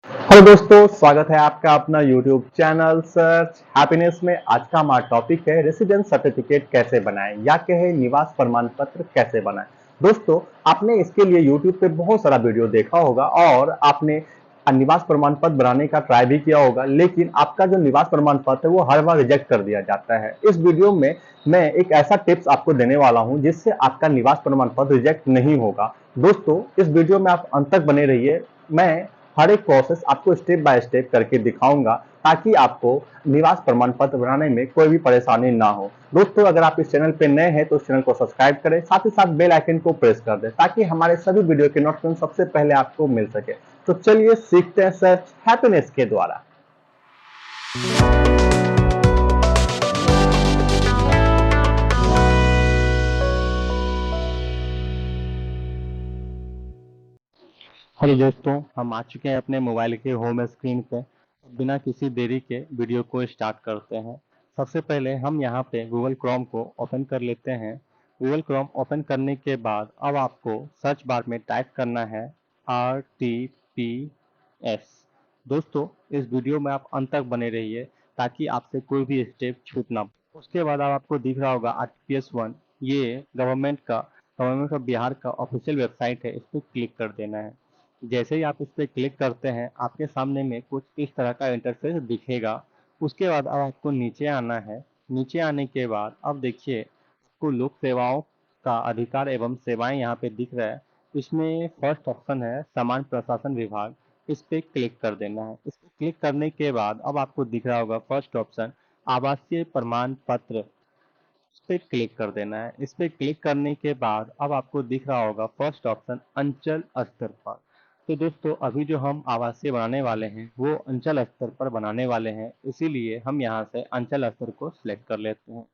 Hello दोस्तों, स्वागत है आपका अपना यूट्यूब चैनल सर्च हैप्पीनेस में। आज का हमारा टॉपिक है रेसिडेंस सर्टिफिकेट कैसे बनाएं या कहे निवास प्रमाण पत्र कैसे बनाएं। दोस्तों, आपने इसके लिए यूट्यूब पे बहुत सारा वीडियो देखा होगा और आपने निवास प्रमाण पत्र बनाने का ट्राई भी किया होगा, लेकिन आपका जो निवास प्रमाण पत्र है वो हर बार रिजेक्ट कर दिया जाता है। इस वीडियो में मैं एक ऐसा टिप्स आपको देने वाला हूं जिससे आपका निवास प्रमाण पत्र रिजेक्ट नहीं होगा। दोस्तों, इस वीडियो में आप अंत तक बने रहिए। मैं हर एक प्रोसेस आपको स्टेप बाय स्टेप करके दिखाऊंगा ताकि आपको निवास प्रमाण पत्र बनाने में कोई भी परेशानी ना हो। दोस्तों, अगर आप इस चैनल पे नए हैं तो इस चैनल को सब्सक्राइब करें, साथ ही साथ बेल आइकन को प्रेस कर दें ताकि हमारे सभी वीडियो के नोटिफिकेशन सबसे पहले आपको मिल सके। तो चलिए सीखते हैं सर्च हैप्पीनेस के द्वारा। हेलो दोस्तों, हम आ चुके हैं अपने मोबाइल के होम स्क्रीन पे। बिना किसी देरी के वीडियो को स्टार्ट करते हैं। सबसे पहले हम यहाँ पे गूगल क्रोम को ओपन कर लेते हैं। गूगल क्रोम ओपन करने के बाद अब आपको सर्च बार में टाइप करना है RTPS। दोस्तों, इस वीडियो में आप अंत तक बने रहिए ताकि आपसे कोई भी स्टेप छूट ना। उसके बाद अब आपको दिख रहा होगा RTPS 1। ये गवर्नमेंट ऑफ बिहार का ऑफिशियल वेबसाइट है। इस पर क्लिक कर देना है। जैसे ही आप इस पर क्लिक करते हैं आपके सामने में कुछ इस तरह का इंटरफेस दिखेगा। उसके बाद अब आपको नीचे आना है। नीचे आने के बाद अब देखिए आपको लोक सेवाओं का अधिकार एवं सेवाएं यहाँ पे दिख रहा है। इसमें फर्स्ट ऑप्शन है समान प्रशासन विभाग। इस पे क्लिक कर देना है। इस पे क्लिक करने के बाद अब आपको दिख रहा होगा फर्स्ट ऑप्शन आवासीय प्रमाण पत्र। इस पे क्लिक कर देना है। इस पे क्लिक करने के बाद अब आपको दिख रहा होगा फर्स्ट ऑप्शन अंचल स्तर पर। तो दोस्तों, अभी जो हम आवासीय बनाने वाले हैं वो अंचल स्तर पर बनाने वाले हैं, इसीलिए हम यहाँ से अंचल स्तर को सिलेक्ट कर लेते हैं।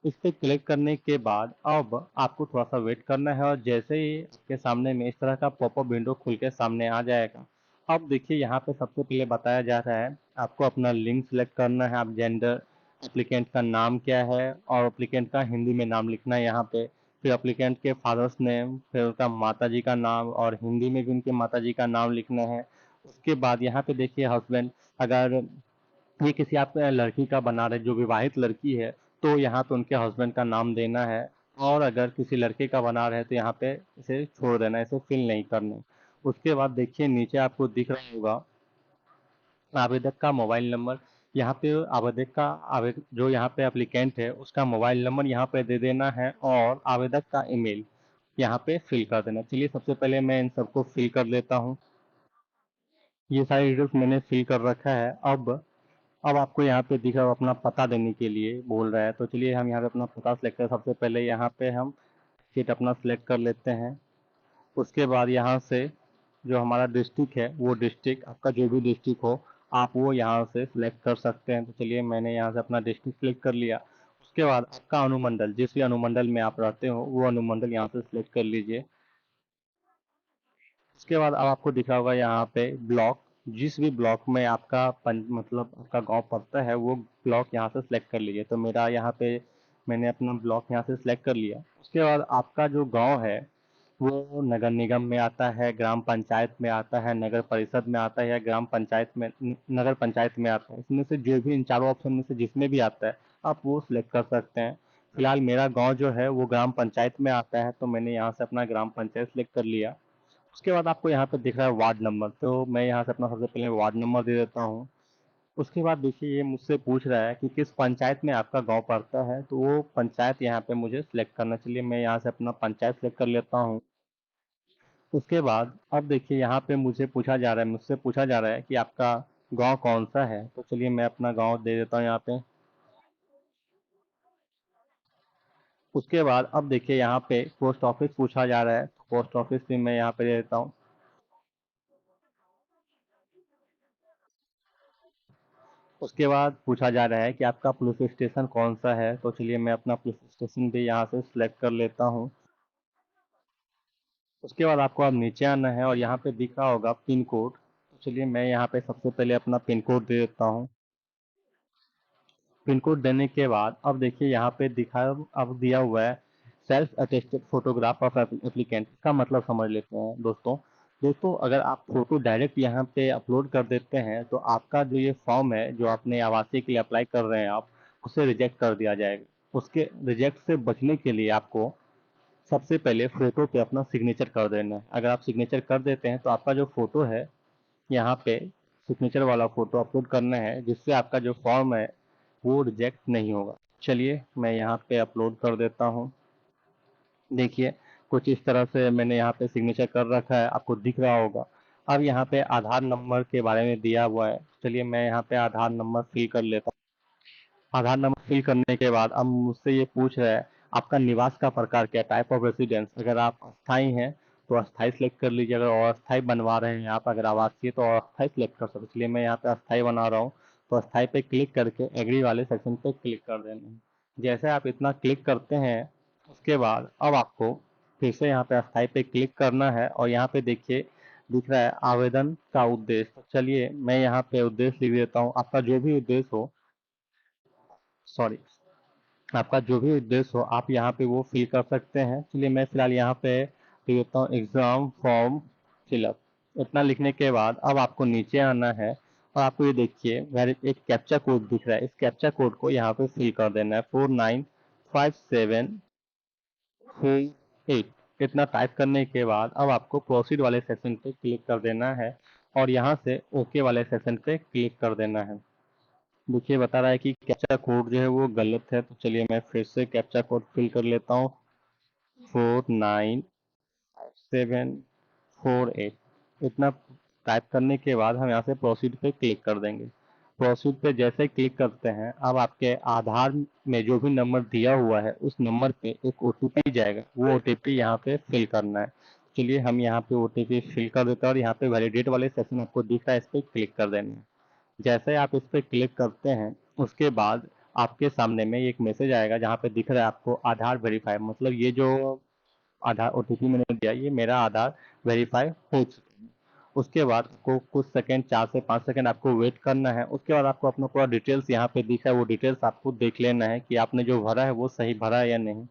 इस पे क्लिक करने के बाद अब आपको थोड़ा सा वेट करना है और जैसे ही आपके सामने में इस तरह का पॉपअप विंडो खुल के सामने आ जाएगा। अब देखिए यहाँ पे सबसे पहले बताया जा रहा है आपको अपना लिंग सिलेक्ट करना है। आप जेंडर, एप्लीकेंट का नाम क्या है और एप्लीकेंट का हिंदी में नाम लिखना है यहाँ पे। फिर एप्लीकेंट के फादर्स नेम, फिर उनका माता जी का नाम और हिंदी में भी उनके माता जी का नाम लिखना है। उसके बाद यहाँ पे देखिए हस्बैंड, अगर ये किसी आप लड़की का बना रहे जो विवाहित लड़की है तो यहाँ पे उनके हस्बैंड का नाम देना है। और अगर किसी लड़के का बना रहे तो यहाँ पे इसे छोड़ देना है, इसे फिल नहीं करना। उसके बाद देखिए नीचे आपको दिख रहा होगा आवेदक का मोबाइल नंबर। यहाँ पे आवेदक का जो यहाँ पे एप्लीकेंट है उसका मोबाइल नंबर यहाँ पे दे देना है और आवेदक का ईमेल यहाँ पे फिल कर देना। चलिए सबसे पहले मैं इन सबको फिल कर लेता हूँ। ये सारी डिटेल्स मैंने फिल कर रखा है। अब आपको यहाँ पे दिख रहा है अपना पता देने के लिए बोल रहा है, तो चलिए हम यहाँ पे अपना पता सेलेक्ट करें। सबसे पहले यहाँ पे हम स्टेट अपना सेलेक्ट कर लेते हैं। उसके बाद यहाँ से जो हमारा डिस्ट्रिक्ट है वो डिस्ट्रिक्ट आपका जो भी डिस्ट्रिक्ट हो आप वो यहाँ से सिलेक्ट कर सकते हैं। तो चलिए मैंने यहाँ से अपना डिस्ट्रिक्ट सिलेक्ट कर लिया। उसके बाद आपका अनुमंडल, जिस भी अनुमंडल में आप रहते हो वो अनुमंडल यहाँ से सिलेक्ट कर लीजिए। उसके बाद अब आपको दिखा होगा यहाँ पे ब्लॉक, जिस भी ब्लॉक में आपका मतलब आपका गांव पड़ता है वो ब्लॉक यहाँ से सिलेक्ट कर लीजिए। तो मेरा यहाँ पे मैंने अपना ब्लॉक यहाँ से सिलेक्ट कर लिया। उसके बाद आपका जो गांव है वो नगर निगम में आता है, ग्राम पंचायत में आता है, नगर परिषद में आता है या ग्राम पंचायत में नगर पंचायत में आता है। इसमें से जो भी इन चारों ऑप्शन में से जिसमें भी आता है आप वो सिलेक्ट कर सकते हैं। फिलहाल मेरा गांव जो है वो ग्राम पंचायत में आता है तो मैंने यहाँ से अपना ग्राम पंचायत सिलेक्ट कर लिया। उसके बाद आपको यहाँ पे दिख रहा है वार्ड नंबर, तो मैं यहाँ से अपना सबसे पहले वार्ड नंबर दे देता हूँ। उसके बाद देखिए ये मुझसे पूछ रहा है कि किस पंचायत में आपका गांव पड़ता है, तो वो पंचायत यहाँ पे मुझे सिलेक्ट करना। चलिए मैं यहाँ से अपना पंचायत सिलेक्ट कर लेता हूँ। उसके बाद अब देखिए यहाँ पे मुझसे पूछा जा रहा है कि आपका गांव कौन सा है, तो चलिए मैं अपना गांव दे देता हूँ यहाँ पे। उसके बाद अब देखिए यहाँ पे पोस्ट ऑफिस पूछा जा रहा है, तो पोस्ट ऑफिस भी मैं यहाँ पे दे देता हूँ। उसके बाद पूछा जा रहा है कि आपका पुलिस स्टेशन कौन सा है, तो चलिए मैं अपना पुलिस स्टेशन भी यहाँ से सिलेक्ट कर लेता हूँ। उसके बाद आपको अब नीचे आना है और यहाँ पे दिख रहा होगा पिन कोड, तो चलिए मैं यहाँ पे सबसे पहले अपना पिन कोड दे देता हूँ। पिन कोड देने के बाद अब देखिए यहाँ पे अब दिया हुआ है self attested photograph of applicant. इसका मतलब समझ लेते हैं दोस्तों। दोस्तों अगर आप फोटो डायरेक्ट यहाँ पे अपलोड कर देते हैं तो आपका जो ये फॉर्म है जो आपने आवासीय के लिए अप्लाई कर रहे हैं आप, उसे रिजेक्ट कर दिया जाएगा। उसके रिजेक्ट से बचने के लिए आपको सबसे पहले फोटो पे अपना सिग्नेचर कर देना है। अगर आप सिग्नेचर कर देते हैं तो आपका जो फोटो है यहाँ पे सिग्नेचर वाला फोटो अपलोड करना है, जिससे आपका जो फॉर्म है वो रिजेक्ट नहीं होगा। चलिए मैं यहाँ पे अपलोड कर देता हूँ। देखिए कुछ इस तरह से मैंने यहाँ पे सिग्नेचर कर रखा है, आपको दिख रहा होगा। अब यहाँ पे आधार नंबर के बारे में दिया हुआ है, चलिए मैं यहाँ पे आधार नंबर फिल कर लेता हूँ। आधार नंबर फिल करने के बाद अब मुझसे ये पूछ रहा है आपका निवास का प्रकार क्या है, टाइप ऑफ रेसिडेंस। अगर आप अस्थाई हैं तो अस्थाई सेलेक्ट कर लीजिए, अगर अस्थाई बनवा रहे हैं आप, अगर आवासीय तो अस्थाई सेलेक्ट कर सकते हैं। इसलिए मैं यहाँ पे अस्थाई बना रहा हूँ, तो अस्थाई पे क्लिक करके एग्री वाले सेक्शन पे क्लिक कर देना है। जैसे आप इतना क्लिक करते हैं उसके बाद अब आपको फिर से यहाँ पे अस्थाई पे क्लिक करना है और यहाँ पे देखिए दिख रहा है आवेदन का उद्देश्य। तो चलिए मैं यहाँ पे उद्देश्य लिख देता हूँ, आपका जो भी उद्देश्य हो, सॉरी, आपका जो भी उद्देश्य हो आप यहाँ पे वो फिल कर सकते हैं। चलिए मैं फिलहाल यहाँ पे लिख देता हूँ एग्जाम फॉर्म फिलअप। इतना लिखने के बाद अब आपको नीचे आना है और आपको ये देखिए एक कैप्चा कोड दिख रहा है, इस कैप्चा कोड को यहाँ पे फिल कर देना है 495748। इतना टाइप करने के बाद अब आपको प्रोसीड वाले सेक्शन पे क्लिक कर देना है और यहाँ से ओके वाले सेक्शन पे क्लिक कर देना है। देखिए बता रहा है कि कैप्चा कोड जो है वो गलत है, तो चलिए मैं फिर से कैप्चा कोड फिल कर लेता हूँ 495748। इतना टाइप करने के बाद हम यहाँ से प्रोसीड पे क्लिक कर देंगे। प्रोसीड पे जैसे ही क्लिक करते हैं अब आपके आधार में जो भी नंबर दिया हुआ है उस नंबर पे एक ओटीपी जाएगा, वो ओटीपी यहाँ पे फिल करना है। चलिए हम यहाँ पे ओटीपी फिल कर देते हैं और यहाँ पे वैलिडेट वाले सेक्शन आपको दिख रहा है, इस पे क्लिक कर देना है। जैसे आप इस पे क्लिक करते हैं उसके बाद आपके सामने में एक मैसेज आएगा जहाँ पे दिख रहा है आपको आधार वेरीफाई, मतलब ये जो आधार ओटीपी मैंने दिया ये मेरा आधार वेरीफाई हो चुका है। उसके बाद आपको कुछ सेकंड 4 से 5 सेकंड आपको वेट करना है। उसके बाद आपको अपना पूरा डिटेल्स यहाँ पे दिखा है, वो डिटेल्स आपको देख लेना है कि आपने जो भरा है वो सही भरा है या नहीं।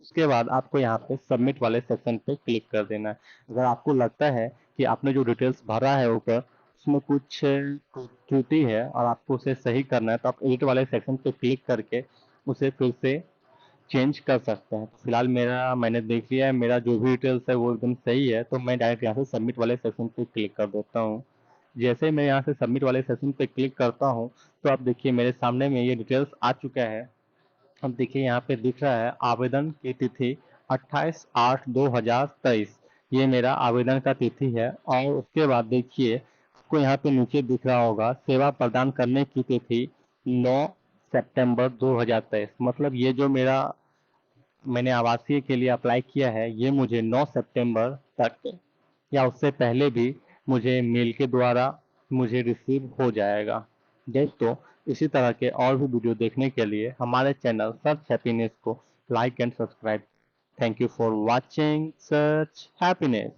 उसके बाद आपको यहाँ पे सबमिट वाले सेक्शन पे क्लिक कर देना है। अगर आपको लगता है कि आपने जो डिटेल्स भरा है ऊपर उसमें कुछ त्रुटि है और आपको उसे सही करना है, तो आप एडिट वाले सेक्शन पे क्लिक करके उसे फिर से चेंज कर सकते हैं। तो फिलहाल मैंने देख लिया है मेरा जो भी डिटेल्स है वो एकदम सही है, तो मैं डायरेक्ट यहाँ से सबमिट वाले सेक्शन पे क्लिक कर देता हूँ। जैसे ही मैं यहाँ से सबमिट वाले सेक्शन पे क्लिक करता हूँ तो आप देखिए मेरे सामने में ये डिटेल्स आ चुका है। अब देखिए यहाँ पे दिख रहा है आवेदन की तिथि 28/8/2023, ये मेरा आवेदन का तिथि है। और उसके बाद देखिए आपको यहाँ पे नीचे दिख रहा होगा सेवा प्रदान करने की तिथि 9 सितंबर 2023, मतलब ये जो मेरा मैंने आवासीय के लिए अप्लाई किया है ये मुझे 9 सितंबर तक या उससे पहले भी मुझे मेल के द्वारा मुझे रिसीव हो जाएगा। दोस्तों इसी तरह के और भी वीडियो देखने के लिए हमारे चैनल सर्च हैप्पीनेस को like and subscribe. Thank you for watching search happiness.